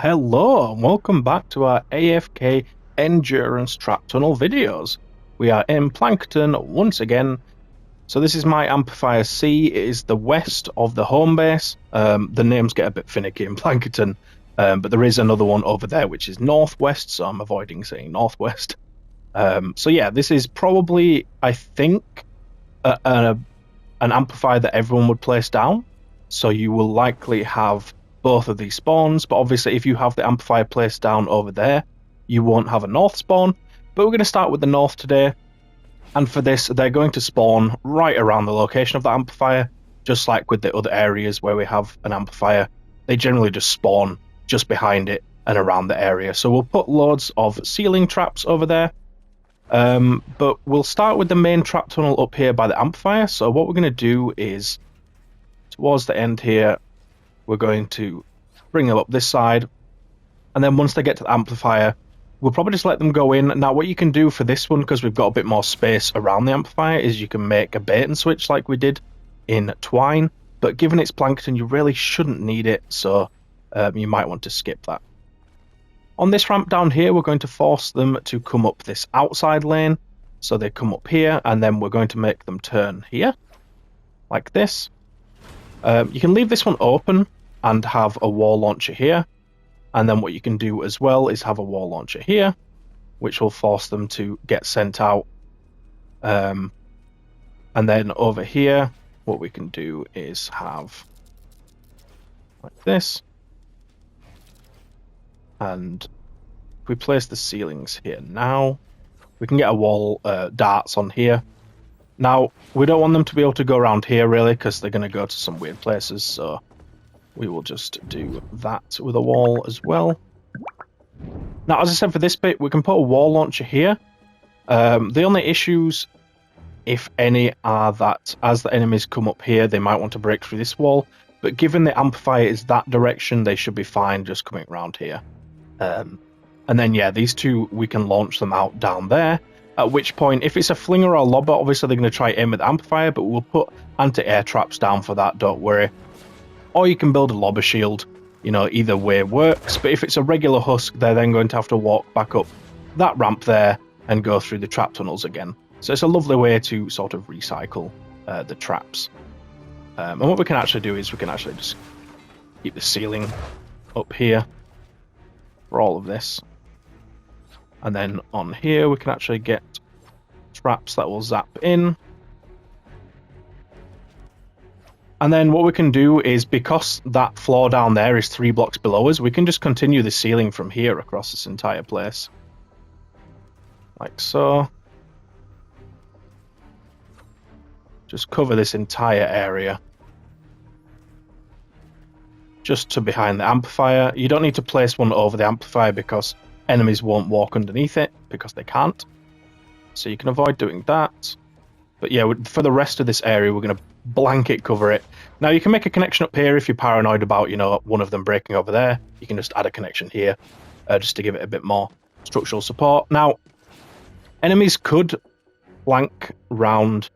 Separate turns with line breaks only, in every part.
Hello and welcome back to our AFK Endurance Trap Tunnel videos. We are in Plankerton once again. So this is my Amplifier C. It is the west of the home base. The names get a bit finicky in Plankerton, but there is another one over there which is northwest, so I'm avoiding saying northwest. So yeah, this is probably, I think, an amplifier that everyone would place down. So you will likely have both of these spawns, but obviously if you have the amplifier placed down over there, you won't have a north spawn. But we're going to start with the north today, and for this they're going to spawn right around the location of the amplifier, just like with the other areas where we have an amplifier. They generally just spawn just behind it and around the area. So we'll put loads of ceiling traps over there, but we'll start with the main trap tunnel up here by the amplifier. So what we're going to do is, towards the end here, we're going to bring them up this side, and then once they get to the amplifier, we'll probably just let them go in. Now what you can do for this one, because we've got a bit more space around the amplifier, is you can make a bait and switch like we did in Twine, but given it's Plankerton you really shouldn't need it, so you might want to skip that. On this ramp down here, we're going to force them to come up this outside lane, so they come up here, and then we're going to make them turn here like this. You can leave this one open and have a wall launcher here, and then what you can do as well is have a wall launcher here, which will force them to get sent out. And then over here, what we can do is have like this, and if we place the ceilings here now, we can get a wall darts on here. Now, we don't want them to be able to go around here, really, because they're going to go to some weird places, so we will just do that with a wall as well. Now, as I said, for this bit, we can put a wall launcher here. The only issues, if any, are that as the enemies come up here, they might want to break through this wall, but given the amplifier is that direction, they should be fine just coming around here. And then, yeah, these two, we can launch them out down there. At which point, if it's a flinger or a lobber, obviously they're going to try aim at the amplifier, but we'll put anti-air traps down for that, don't worry. Or you can build a lobber shield, you know, either way works. But if it's a regular husk, they're then going to have to walk back up that ramp there and go through the trap tunnels again. So it's a lovely way to sort of recycle the traps. And what we can actually do is we can actually just keep the ceiling up here for all of this. And then on here, we can actually get traps that will zap in. And then what we can do is, because that floor down there is 3 blocks below us, we can just continue the ceiling from here across this entire place. Like so. Just cover this entire area. Just to behind the amplifier. You don't need to place one over the amplifier because enemies won't walk underneath it, because they can't. So you can avoid doing that. But yeah, for the rest of this area, we're going to blanket cover it. Now, you can make a connection up here if you're paranoid about, you know, one of them breaking over there. You can just add a connection here, just to give it a bit more structural support. Now, enemies could flank round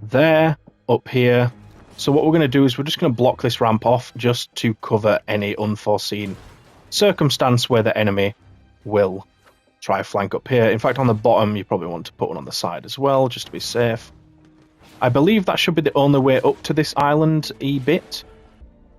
there, up here. So what we're going to do is we're just going to block this ramp off just to cover any unforeseen circumstance where the enemy will try flank up here. In fact, on the bottom, you probably want to put one on the side as well, just to be safe. I believe that should be the only way up to this island bit.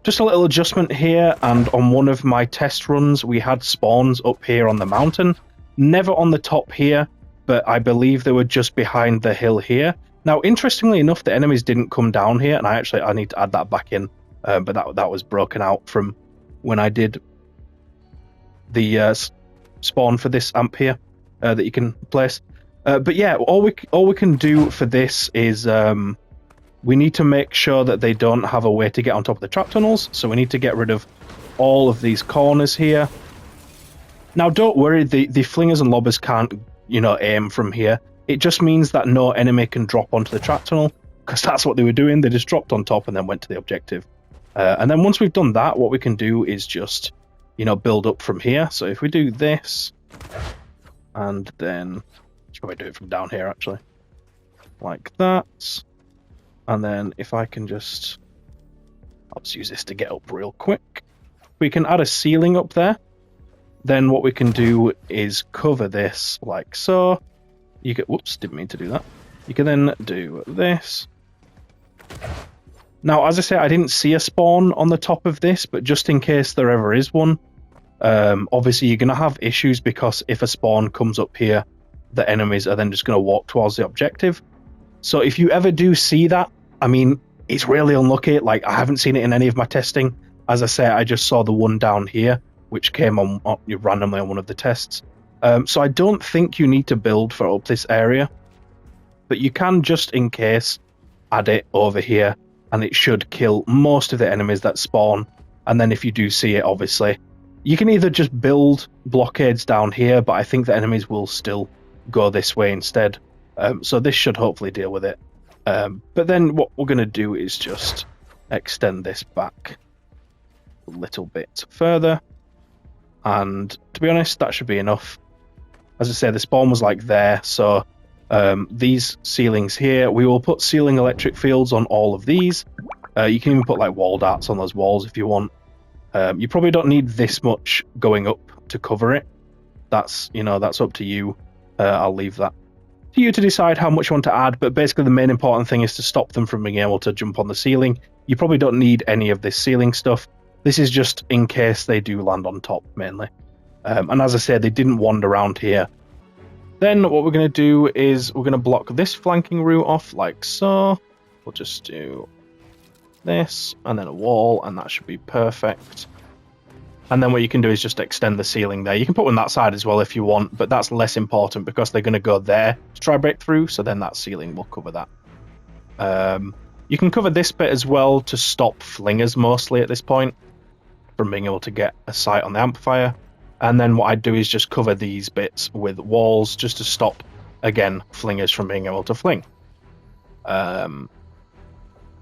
Just a little adjustment here, and on one of my test runs, we had spawns up here on the mountain. Never on the top here, but I believe they were just behind the hill here. Now, interestingly enough, the enemies didn't come down here, and I need to add that back in, but that was broken out from when I did the spawn for this amp here that you can place. But yeah, all we can do for this is we need to make sure that they don't have a way to get on top of the trap tunnels, so we need to get rid of all of these corners here. Now, don't worry, the flingers and lobbers can't, you know, aim from here. It just means that no enemy can drop onto the trap tunnel, because that's what they were doing. They just dropped on top and then went to the objective. And then once we've done that, what we can do is just, you know, build up from here. So if we do this, and then should we do it from down here actually, like that, and then if I can just, I'll just use this to get up real quick. We can add a ceiling up there. Then what we can do is cover this like so. You can, whoops, didn't mean to do that. You can then do this. Now, as I say, I didn't see a spawn on the top of this, but just in case there ever is one, obviously you're going to have issues because if a spawn comes up here, the enemies are then just going to walk towards the objective. So if you ever do see that, I mean, it's really unlucky. Like, I haven't seen it in any of my testing. As I say, I just saw the one down here, which came on randomly on one of the tests. So I don't think you need to build for up this area, but you can, just in case, add it over here, and it should kill most of the enemies that spawn. And then if you do see it, obviously, you can either just build blockades down here, but I think the enemies will still go this way instead. So this should hopefully deal with it. But then what we're going to do is just extend this back a little bit further. And to be honest, that should be enough. As I say, the spawn was like there, so these ceilings here, we will put ceiling electric fields on all of these. You can even put like wall darts on those walls if you want. You probably don't need this much going up to cover it. That's up to you. I'll leave that to you to decide how much you want to add, but basically the main important thing is to stop them from being able to jump on the ceiling. You probably don't need any of this ceiling stuff. This is just in case they do land on top, mainly. And as I said, they didn't wander around here. Then what we're going to do is we're going to block this flanking route off like so. We'll just do this, and then a wall, and that should be perfect. And then what you can do is just extend the ceiling there. You can put one that side as well if you want, but that's less important because they're going to go there to try break through, so then that ceiling will cover that. You can cover this bit as well to stop flingers mostly at this point from being able to get a sight on the amplifier. And then what I'd do is just cover these bits with walls just to stop, again, flingers from being able to fling. Yeah,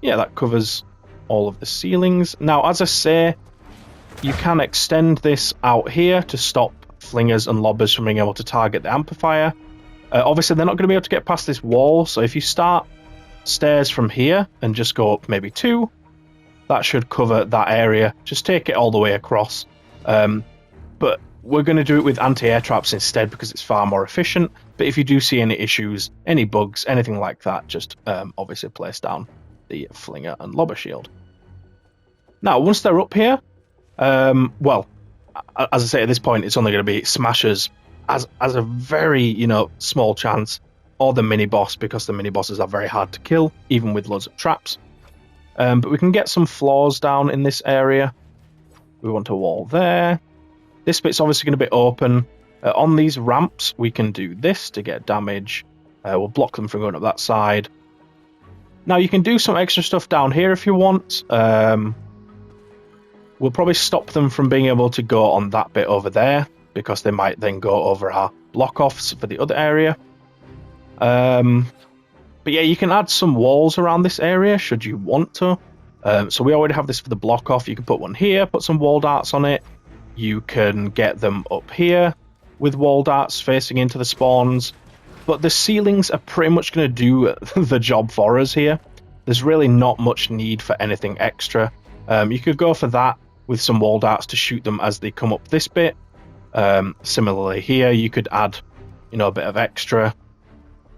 that covers all of the ceilings. Now, as I say, you can extend this out here to stop flingers and lobbers from being able to target the amplifier. Obviously, they're not going to be able to get past this wall, so if you start stairs from here and just go up maybe 2, that should cover that area. Just take it all the way across. But we're going to do it with anti-air traps instead because it's far more efficient. But if you do see any issues, any bugs, anything like that, just obviously place down the flinger and lobber shield. Now, once they're up here, well, as I say, at this point, it's only going to be smashers as a very, small chance, or the mini-boss, because the mini-bosses are very hard to kill, even with loads of traps. But we can get some floors down in this area. We want a wall there. This bit's obviously going to be open. On these ramps, we can do this to get damage. We'll block them from going up that side. Now, you can do some extra stuff down here if you want. We'll probably stop them from being able to go on that bit over there, because they might then go over our block-offs for the other area. But yeah, you can add some walls around this area, should you want to. So we already have this for the block-off. You can put one here, put some wall darts on it. You can get them up here with wall darts facing into the spawns. But the ceilings are pretty much going to do the job for us here. There's really not much need for anything extra. You could go for that with some wall darts to shoot them as they come up this bit. Similarly here, you could add, a bit of extra.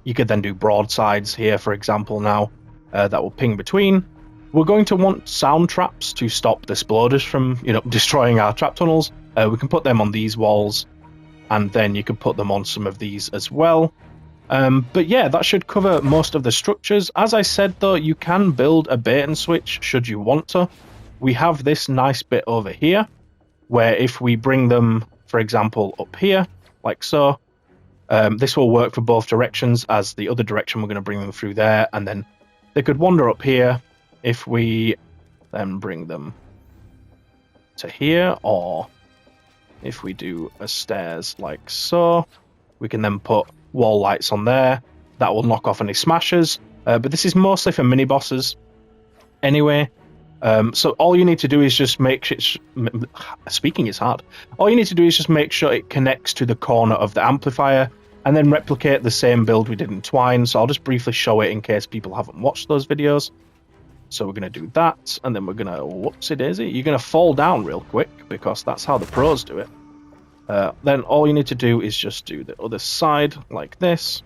You could then do broadsides here, for example, now. That will ping between. We're going to want sound traps to stop the exploders from, destroying our trap tunnels. We can put them on these walls, and then you can put them on some of these as well. But yeah, that should cover most of the structures. As I said, though, you can build a bait and switch should you want to. We have this nice bit over here, where if we bring them, for example, up here, like so, this will work for both directions, as the other direction we're going to bring them through there, and then they could wander up here if we then bring them to here, or if we do a stairs like so, we can then put wall lights on there. That will knock off any smashers, but this is mostly for mini bosses anyway. So all you need to do is just make sure speaking is hard. All you need to do is just make sure it connects to the corner of the amplifier, and then replicate the same build we did in Twine. So I'll just briefly show it in case people haven't watched those videos. So we're going to do that, and then we're going to, whoopsie daisy, you're going to fall down real quick, because that's how the pros do it. Then all you need to do is just do the other side like this.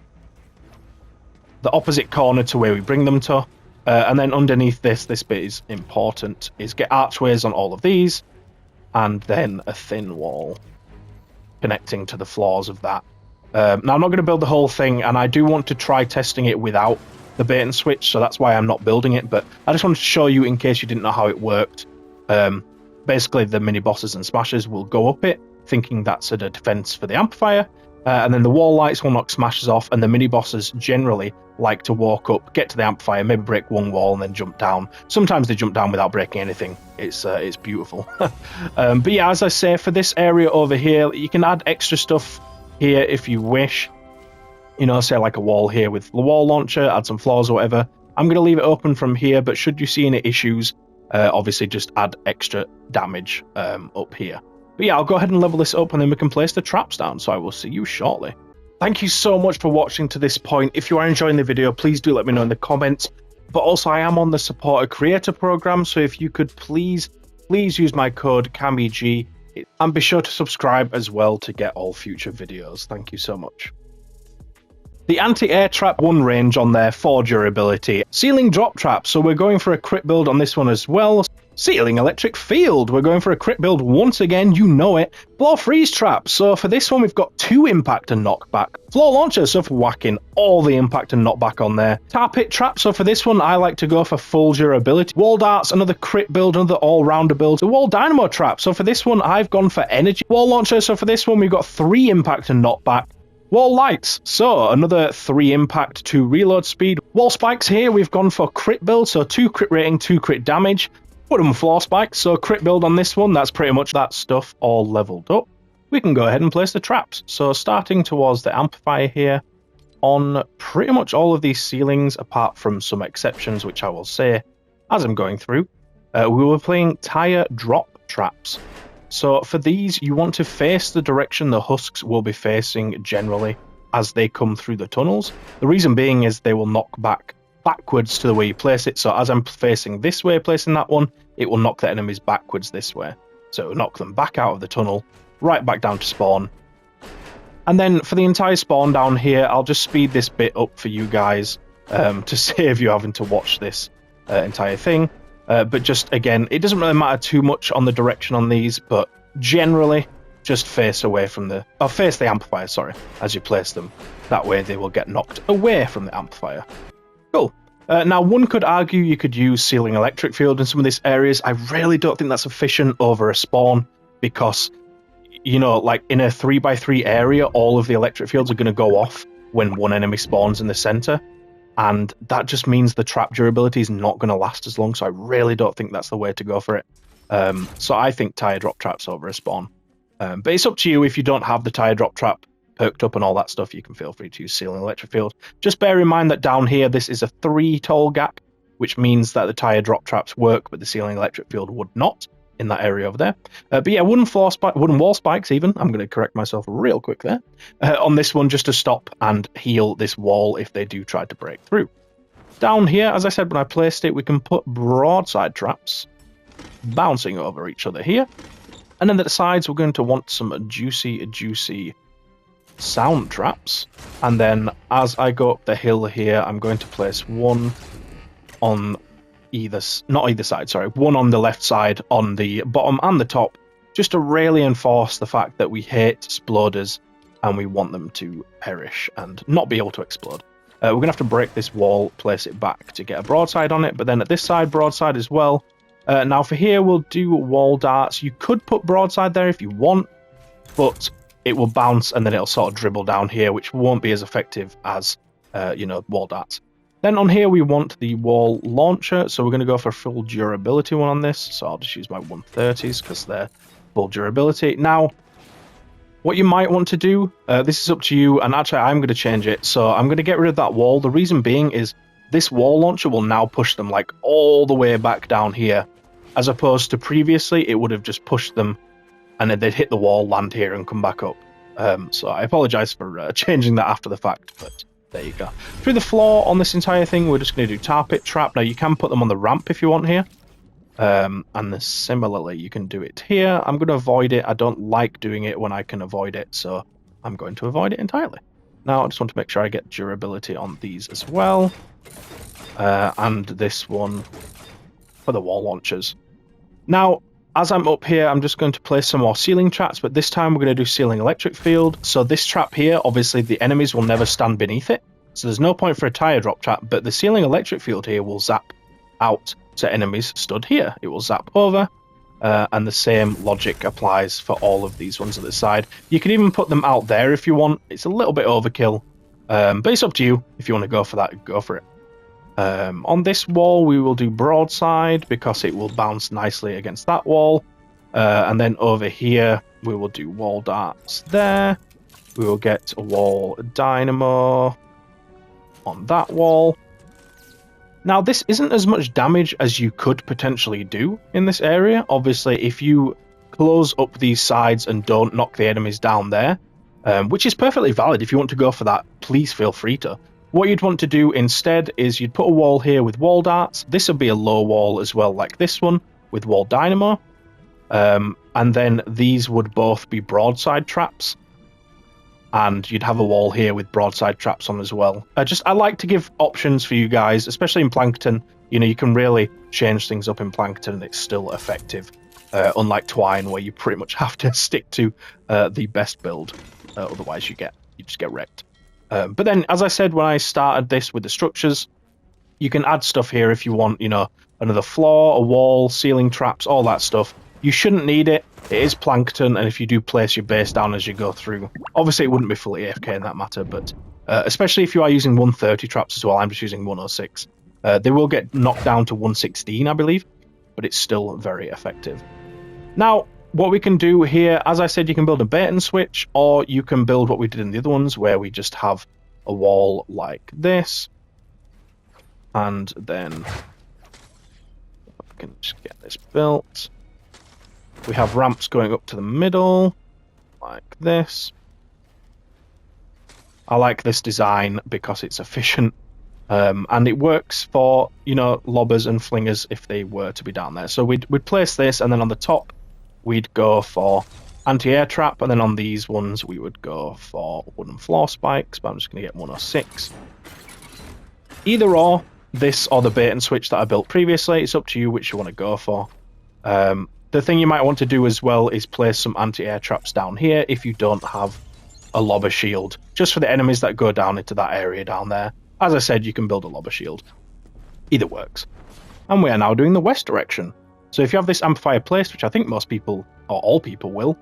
The opposite corner to where we bring them to. And then underneath this bit is important, is get archways on all of these, and then a thin wall connecting to the floors of that. Now, I'm not going to build the whole thing, and I do want to try testing it without the bait and switch, so that's why I'm not building it, but I just wanted to show you in case you didn't know how it worked. Basically, the mini-bosses and smashers will go up it, thinking that's a defense for the amplifier, and then the wall lights will knock smashers off, and the mini-bosses generally like to walk up, get to the amplifier, maybe break one wall, and then jump down. Sometimes they jump down without breaking anything. It's beautiful. But yeah, as I say, for this area over here, you can add extra stuff here if you wish. You know, say like a wall here with the wall launcher, add some floors or whatever. I'm going to leave it open from here, but should you see any issues, obviously just add extra damage up here. But yeah, I'll go ahead and level this up, and then we can place the traps down, so I will see you shortly. Thank you so much for watching to this point. If you are enjoying the video, please do let me know in the comments. But also, I am on the Supporter Creator program, so if you could please use my code CAMBG, and be sure to subscribe as well to get all future videos. Thank you so much. The anti-air trap 1 range on there for durability. Ceiling drop trap, so we're going for a crit build on this one as well. Ceiling electric field, we're going for a crit build once again, you know it. Floor freeze trap, so for this one we've got 2 impact and knockback. Floor launcher, so for whacking all the impact and knockback on there. Tar pit trap, so for this one I like to go for full durability. Wall darts, another crit build, another all-rounder build. The wall dynamo trap, so for this one I've gone for energy. Wall launcher, so for this one we've got 3 impact and knockback. Wall lights, so another 3 impact, 2 reload speed. Wall spikes here, we've gone for crit build, so 2 crit rating, 2 crit damage. Wooden floor spikes, so crit build on this one, that's pretty much that stuff all leveled up. We can go ahead and place the traps. So starting towards the amplifier here, on pretty much all of these ceilings, apart from some exceptions, which I will say as I'm going through, we were playing tire drop traps. So for these, you want to face the direction the husks will be facing generally as they come through the tunnels. The reason being is they will knock backwards to the way you place it. So as I'm facing this way, placing that one, it will knock the enemies backwards this way. So it will knock them back out of the tunnel, right back down to spawn. And then for the entire spawn down here, I'll just speed this bit up for you guys to save you having to watch this entire thing. But just, again, it doesn't really matter too much on the direction on these, but generally just face away from the... or face the amplifier, sorry, as you place them. That way they will get knocked away from the amplifier. Cool. Now, one could argue you could use ceiling electric field in some of these areas. I really don't think that's efficient over a spawn because, you know, like in a 3x3 area, all of the electric fields are going to go off when one enemy spawns in the center. And that just means the trap durability is not going to last as long. So I really don't think that's the way to go for it. So I think tire drop traps over a spawn. But it's up to you. If you don't have the tire drop trap perked up and all that stuff, you can feel free to use ceiling electric field. Just bear in mind that down here, this is a 3 tall gap, which means that the tire drop traps work, but the ceiling electric field would not in that area over there. But yeah, wooden wall spikes even. I'm going to correct myself real quick there. On this one, just to stop and heal this wall if they do try to break through. Down here, as I said when I placed it, we can put broadside traps bouncing over each other here. And then at the sides, we're going to want some juicy sound traps. And then as I go up the hill here, I'm going to place one on one on the left side, on the bottom and the top, just to really enforce the fact that we hate exploders and we want them to perish and not be able to explode. We're going to have to break this wall, place it back to get a broadside on it, but then at this side, broadside as well. Now for here, we'll do wall darts. You could put broadside there if you want, but it will bounce and then it'll sort of dribble down here, which won't be as effective as, wall darts. Then on here, we want the wall launcher, so we're going to go for full durability one on this. So I'll just use my 130s because they're full durability. Now, what you might want to do, this is up to you, and actually I'm going to change it. So I'm going to get rid of that wall. The reason being is this wall launcher will now push them like all the way back down here, as opposed to previously it would have just pushed them and then they'd hit the wall, land here and come back up. So I apologize for changing that after the fact, but there you go. Through the floor on this entire thing, we're just going to do tar pit trap. Now you can put them on the ramp if you want here. And then similarly, you can do it here. I'm going to avoid it. I don't like doing it when I can avoid it, so I'm going to avoid it entirely. Now, I just want to make sure I get durability on these as well. And this one for the wall launchers. Now, as I'm up here, I'm just going to place some more ceiling traps, but this time we're going to do ceiling electric field. So this trap here, obviously the enemies will never stand beneath it, so there's no point for a tire drop trap, but the ceiling electric field here will zap out to enemies stood here. It will zap over, and the same logic applies for all of these ones at the side. You can even put them out there if you want. It's a little bit overkill, but it's up to you. If you want to go for that, go for it. On this wall, we will do broadside because it will bounce nicely against that wall. And then over here, we will do wall darts there. We will get a wall dynamo on that wall. Now, this isn't as much damage as you could potentially do in this area. Obviously, if you close up these sides and don't knock the enemies down there, which is perfectly valid. If you want to go for that, please feel free to. What you'd want to do instead is you'd put a wall here with wall darts. This would be a low wall as well, like this one, with wall dynamo. And then these would both be broadside traps. And you'd have a wall here with broadside traps on as well. I like to give options for you guys, especially in Plankerton. You know, you can really change things up in Plankerton and it's still effective. Unlike Twine, where you pretty much have to stick to the best build. Otherwise you just get wrecked. But then, as I said when I started this with the structures, you can add stuff here if you want, you know, another floor, a wall, ceiling traps, all that stuff. You shouldn't need it. It is Plankerton, and if you do place your base down as you go through, obviously it wouldn't be fully AFK in that matter, but especially if you are using 130 traps as well, I'm just using 106. They will get knocked down to 116, I believe, but it's still very effective. Now, what we can do here, as I said, you can build a bait and switch, or you can build what we did in the other ones, where we just have a wall like this, and then I can just get this built. We have ramps going up to the middle, like this. I like this design because it's efficient, and it works for, you know, lobbers and flingers if they were to be down there. So we'd place this, and then on the top, we'd go for anti-air trap, and then on these ones, we would go for wooden floor spikes, but I'm just going to get 106. Either or, this or the bait and switch that I built previously, it's up to you which you want to go for. The thing you might want to do as well is place some anti-air traps down here if you don't have a lobber shield, just for the enemies that go down into that area down there. As I said, you can build a lobber shield. Either works. And we are now doing the west direction. So if you have this amplifier placed, which I think most people, or all people will,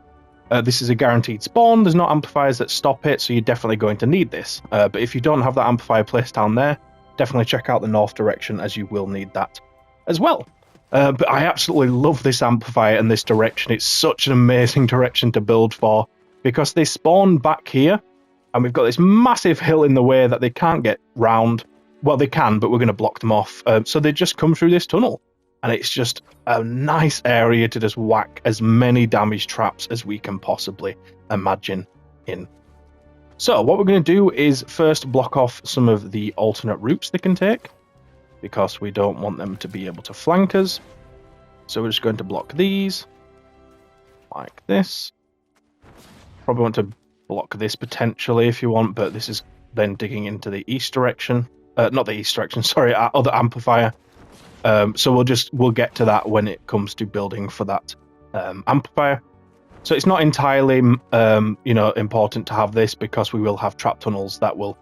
this is a guaranteed spawn. There's no amplifiers that stop it, so you're definitely going to need this. But if you don't have that amplifier placed down there, definitely check out the north direction, as you will need that as well. But I absolutely love this amplifier and this direction. It's such an amazing direction to build for, because they spawn back here, and we've got this massive hill in the way that they can't get round. Well, they can, but we're going to block them off. So they just come through this tunnel, and it's just a nice area to just whack as many damage traps as we can possibly imagine in. So what we're going to do is first block off some of the alternate routes they can take, because we don't want them to be able to flank us. So we're just going to block these, like this. Probably want to block this potentially if you want, but this is then digging into the east direction. Not the east direction, sorry, our other amplifier. So we'll get to that when it comes to building for that amplifier. So it's not entirely important to have this, because we will have trap tunnels that will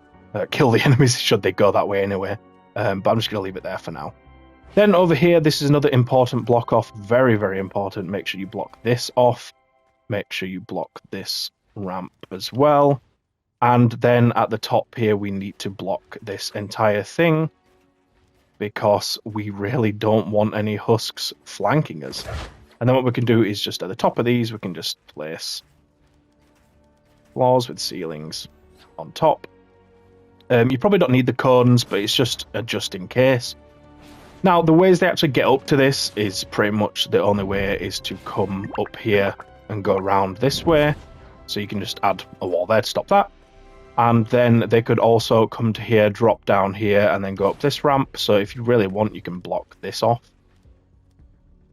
kill the enemies should they go that way anyway. But I'm just going to leave it there for now. Then over here, this is another important block off. Very, very important. Make sure you block this off. Make sure you block this ramp as well. And then at the top here, we need to block this entire thing, because we really don't want any husks flanking us. And then what we can do is just at the top of these, we can just place floors with ceilings on top. You probably don't need the cones, but it's just in case. Now, the ways they actually get up to this is pretty much the only way is to come up here and go around this way. So you can just add a wall there to stop that. And then they could also come to here, drop down here, and then go up this ramp. So if you really want, you can block this off.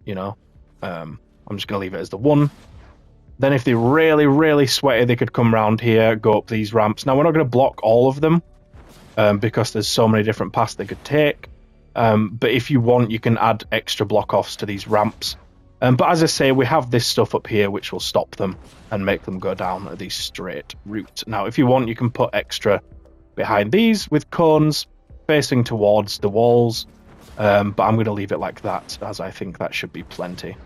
you know. I'm just going to leave it as the 1. Then if they're really, really sweaty, they could come around here, go up these ramps. Now, we're not going to block all of them because there's so many different paths they could take. But if you want, you can add extra block-offs to these ramps. But as I say, we have this stuff up here which will stop them and make them go down these straight routes. Now, if you want, you can put extra behind these with cones facing towards the walls. But I'm going to leave it like that, as I think that should be plenty.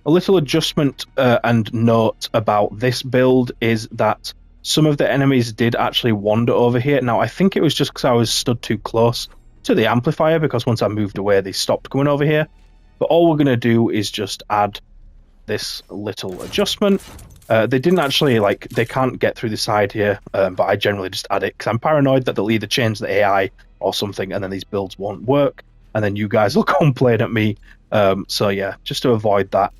A little adjustment and note about this build is that some of the enemies did actually wander over here. Now, I think it was just because I was stood too close to the amplifier, because once I moved away, they stopped coming over here. But all we're going to do is just add this little adjustment. They didn't actually, they can't get through the side here, but I generally just add it because I'm paranoid that they'll either change the AI or something, and then these builds won't work, and then you guys will complain at me. So yeah, just to avoid that,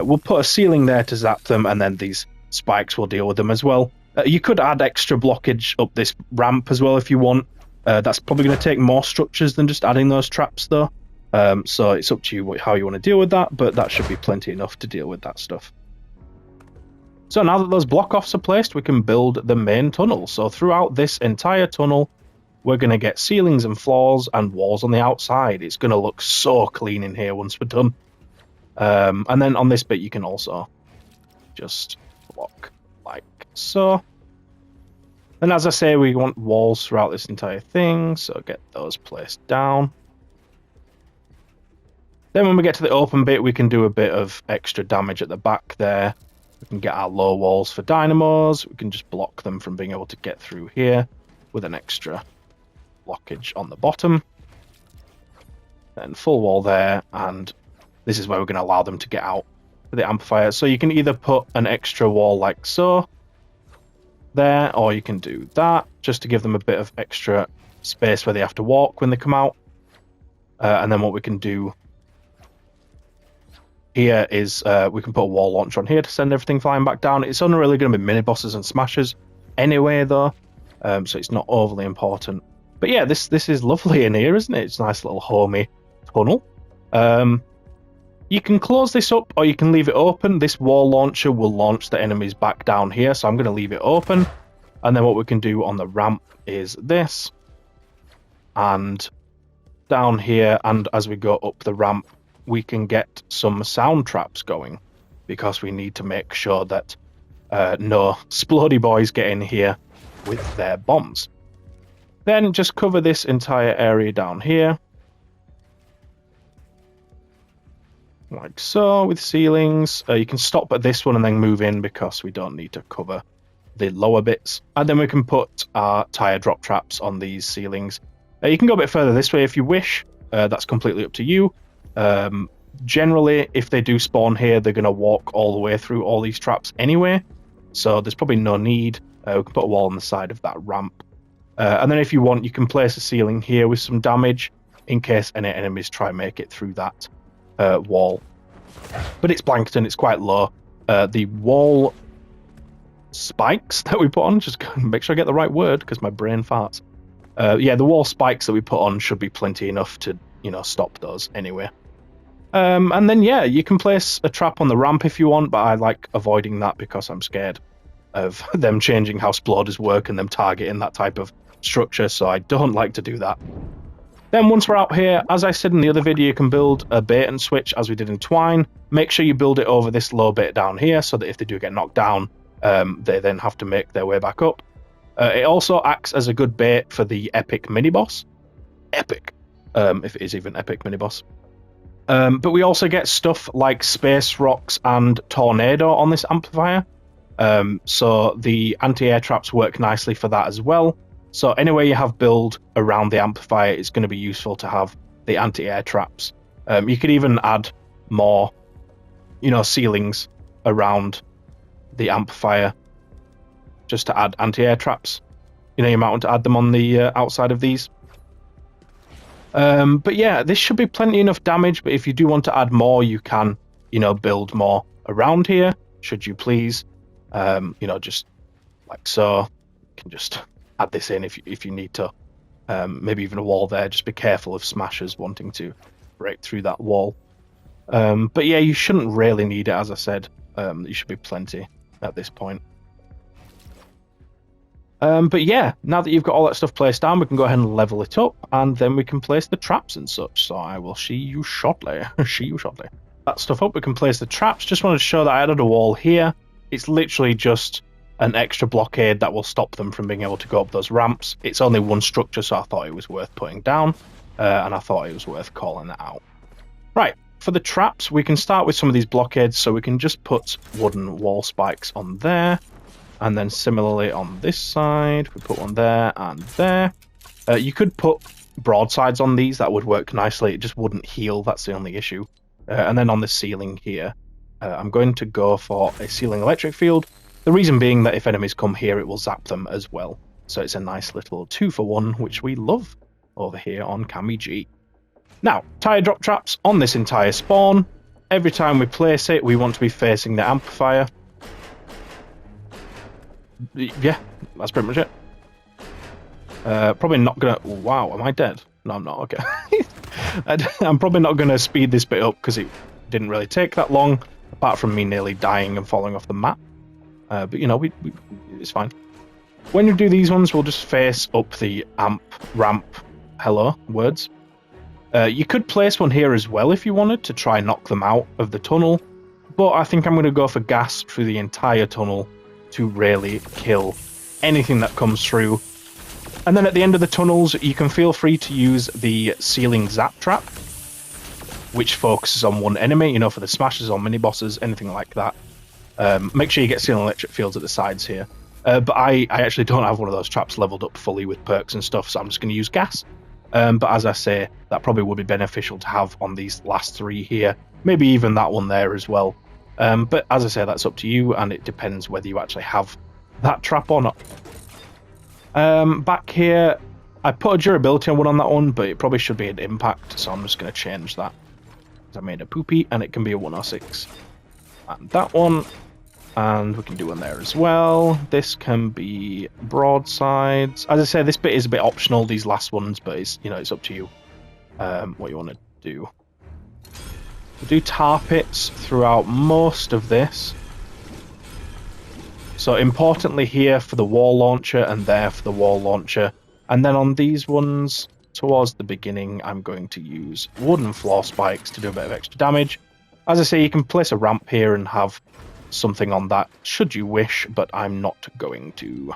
we'll put a ceiling there to zap them, and then these spikes will deal with them as well. You could add extra blockage up this ramp as well if you want. That's probably going to take more structures than just adding those traps, though. So it's up to you how you want to deal with that, but that should be plenty enough to deal with that stuff. So now that those block-offs are placed, we can build the main tunnel. So throughout this entire tunnel, we're going to get ceilings and floors and walls on the outside. It's going to look so clean in here once we're done. And then on this bit, you can also just block like so. And as I say, we want walls throughout this entire thing, so get those placed down. Then when we get to the open bit, we can do a bit of extra damage at the back there. We can get our low walls for dynamos. We can just block them from being able to get through here with an extra blockage on the bottom. Then full wall there, and this is where we're going to allow them to get out for the amplifier. So you can either put an extra wall like so there, or you can do that just to give them a bit of extra space where they have to walk when they come out. And then what we can do here is we can put a wall launcher on here to send everything flying back down. It's only really going to be mini bosses and smashers anyway, though, so it's not overly important. But yeah, this is lovely in here, isn't it? It's a nice little homey tunnel. You can close this up or you can leave it open. This wall launcher will launch the enemies back down here, so I'm going to leave it open. And then what we can do on the ramp is this. And down here, and as we go up the ramp, we can get some sound traps going, because we need to make sure that no splody boys get in here with their bombs. Then just cover this entire area down here, like so, with ceilings. You can stop at this one and then move in, because we don't need to cover the lower bits. And then we can put our tire drop traps on these ceilings. You can go a bit further this way if you wish. That's completely up to you. Generally, if they do spawn here, they're going to walk all the way through all these traps anyway, so there's probably no need. We can put a wall on the side of that ramp. And then if you want, you can place a ceiling here with some damage in case any enemies try and make it through that wall. But it's Plankerton, it's quite low. The wall spikes that we put on, just make sure I get the right word because my brain farts. Yeah, the wall spikes that we put on should be plenty enough to, stop those anyway. And then, yeah, you can place a trap on the ramp if you want, but I like avoiding that because I'm scared of them changing how sploders work and them targeting that type of structure, so I don't like to do that. Then once we're out here, as I said in the other video, you can build a bait and switch as we did in Twine. Make sure you build it over this low bit down here so that if they do get knocked down, they then have to make their way back up. It also acts as a good bait for the epic mini-boss. Epic. If it is even epic mini-boss. But we also get stuff like space rocks and tornado on this amplifier. So the anti-air traps work nicely for that as well. So anywhere you have build around the amplifier, it's going to be useful to have the anti-air traps. You could even add more, ceilings around the amplifier just to add anti-air traps. You might want to add them on the outside of these. But yeah, this should be plenty enough damage, but if you do want to add more, you can, build more around here, should you please. Just like so. You can just add this in if you need to. Maybe even a wall there. Just be careful of smashers wanting to break through that wall. But yeah, you shouldn't really need it, as I said. You should be plenty at this point. But yeah, now that you've got all that stuff placed down, we can go ahead and level it up, and then we can place the traps and such. So I will see you shortly. See you shortly. That stuff up, we can place the traps. Just wanted to show that I added a wall here. It's literally just an extra blockade that will stop them from being able to go up those ramps. It's only one structure, so I thought it was worth putting down, and I thought it was worth calling that out. Right, for the traps, we can start with some of these blockades, so we can just put wooden wall spikes on there. And then similarly on this side, we put one there and there. You could put broadsides on these, that would work nicely. It just wouldn't heal, that's the only issue. And then on the ceiling here, I'm going to go for a ceiling electric field. The reason being that if enemies come here, it will zap them as well. So it's a nice little 2-for-1, which we love over here on Cami G. Now, tire drop traps on this entire spawn. Every time we place it, we want to be facing the amplifier. Yeah, that's pretty much it. Probably not gonna... Wow, am I dead? No, I'm not. Okay. I'm probably not gonna speed this bit up because it didn't really take that long, apart from me nearly dying and falling off the map. But you know, it's fine. When you do these ones, we'll just face up the ramp. Hello, words. You could place one here as well if you wanted to try and knock them out of the tunnel, but I think I'm going to go for gas through the entire tunnel to really kill anything that comes through. And then at the end of the tunnels, you can feel free to use the ceiling zap trap, which focuses on one enemy, you know, for the smashes or mini bosses, anything like that. Make sure you get ceiling electric fields at the sides here. But I actually don't have one of those traps leveled up fully with perks and stuff, so I'm just going to use gas. But as I say, that probably would be beneficial to have on these last three here. Maybe even that one there as well. But as I say, that's up to you, and it depends whether you actually have that trap or not. Back here, I put a durability on one on that one, but it probably should be an impact, so I'm just going to change that. I made a poopy, and it can be a 106. And that one, and we can do one there as well. This can be broadsides. As I say, this bit is a bit optional, these last ones, but it's, you know, it's up to you what you want to do. We'll do tar pits throughout most of this. So importantly here for the wall launcher and there for the wall launcher. And then on these ones, towards the beginning, I'm going to use wooden floor spikes to do a bit of extra damage. As I say, you can place a ramp here and have something on that should you wish, but I'm not going to.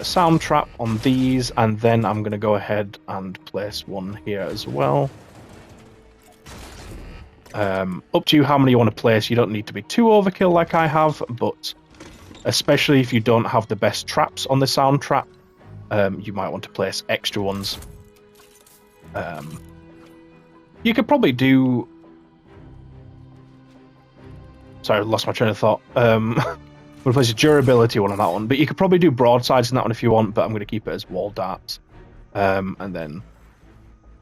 Sound trap on these, and then I'm going to go ahead and place one here as well. Up to you how many you want to place. You don't need to be too overkill like I have, but especially if you don't have the best traps on the sound trap, you might want to place extra ones. You could probably do... Sorry, I lost my train of thought. I'm going to place a durability one on that one, but you could probably do broadsides in that one if you want, but I'm going to keep it as wall darts. And then...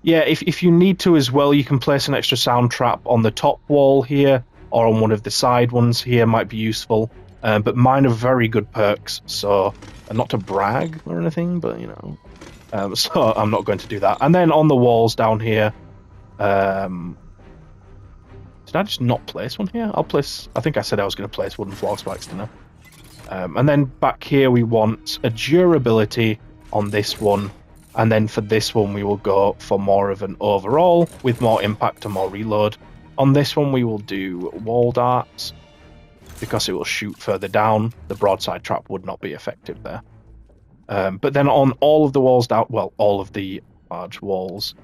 Yeah, if you need to as well, you can place an extra sound trap on the top wall here, or on one of the side ones here might be useful. But mine are very good perks, so not to brag or anything, but you know. So I'm not going to do that. And then on the walls down here, did I just not place one here? I'll place. I think I said I was going to place wooden floor spikes, didn't I? And then back here we want a durability on this one. And then for this one, we will go for more of an overall with more impact and more reload. On this one, we will do wall darts because it will shoot further down. The broadside trap would not be effective there. But then on all of the walls down, well, all of the large walls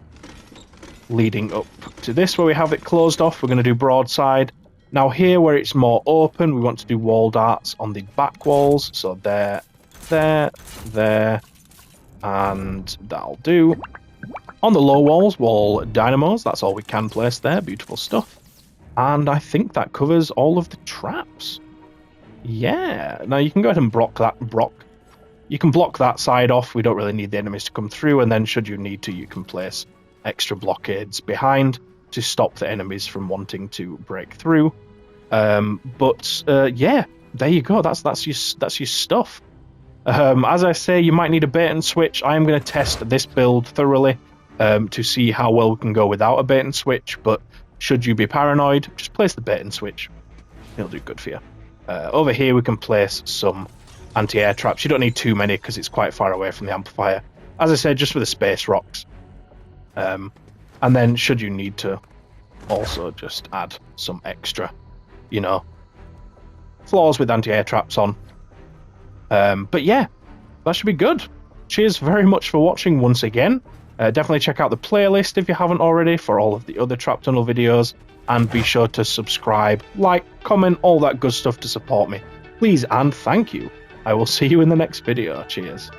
leading up to this where we have it closed off, we're going to do broadside. Now here where it's more open, we want to do wall darts on the back walls. So there, and that'll do. On the low walls, wall dynamos, that's all we can place there. Beautiful stuff. And I think that covers all of the traps. Yeah. Now you can go ahead and block that. You can block that side off. We don't really need the enemies to come through. And then should you need to, you can place extra blockades behind to stop the enemies from wanting to break through. Yeah, there you go. That's your stuff. As I say, you might need a bait and switch. I am going to test this build thoroughly to see how well we can go without a bait and switch, but should you be paranoid, just place the bait and switch. It'll do good for you. Over here we can place some anti-air traps. You don't need too many because it's quite far away from the amplifier. As I said, just for the space rocks. And then should you need to also just add some extra, floors with anti-air traps on. But yeah, that should be good. Cheers very much for watching once again. Definitely check out the playlist if you haven't already for all of the other Trap Tunnel videos. And be sure to subscribe, like, comment, all that good stuff to support me. Please and thank you. I will see you in the next video. Cheers.